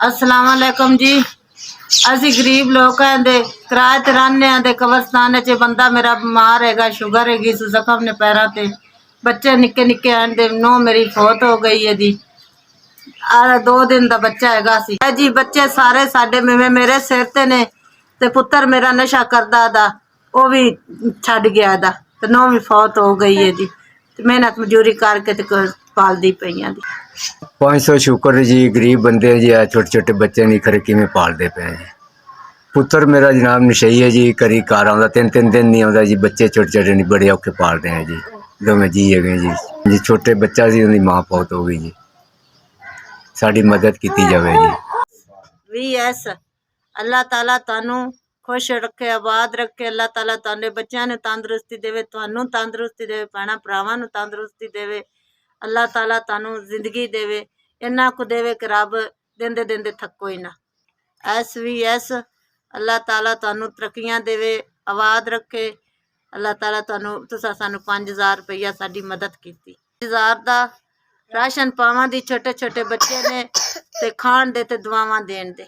अस्सलाम वालेकुम जी। असी गरीब लोग हैं दे किराए ते रहने दे कब्रस्तान च बंदा मेरा बीमार हैगा, शुगर हैगी, जख्म ने पैरों ते, बच्चे निक्के निक्के हैं दे, नौ मेरी फौत हो गई है जी। 2 दिन का बच्चा हैगा सी जी। बच्चे सारे साडे मेरे सिर ते ने ते पुत्र मेरा नशा करदा दा वो भी छड़ गया दा ते नौ भी फौत हो गई है जी। मेहनत मजूरी करके ते पालदी पईयां दी। 500 शुक्र जी। गरीब बंदे जी, आ छोटे छोटे बच्चे नहीं खरे किमें पालते पे जी। पुत्र मेरा जनाब नशई है जी, करी घर आता 3-3 दिन नहीं आता जी। बच्चे छोटे छोटे नहीं बड़े औखे पालते हैं जी। दोवें जी है जी। जी छोटे बच्चा सी उनकी माँ फौत हो गई जी। साड़ी मदद की जाए जी। VS अल्लाह ताला तानू खुश रखे, आबाद रखे। अल्लाह ताला ताने बच्चों ने तंदुरुस्ती देवे, थानू तंदुरुस्ती देवे, भैणा भरावां नू तंदुरुस्ती देवे। अल्लाह ताला तानू जिंदगी देवे, इन्ना कु देवे कि रब देंदे देंदे थको ही ना। SVS अल्लाह ताला तानू तरक्कियां देवे, आबाद रखे। अल्लाह ताला तानू तुसा सानू 5000 रुपया साडी मदद कीती। 1000 दा राशन पावां दी, छोटे छोटे बच्चे ने ते खाण दे ते दुआवां देण दे।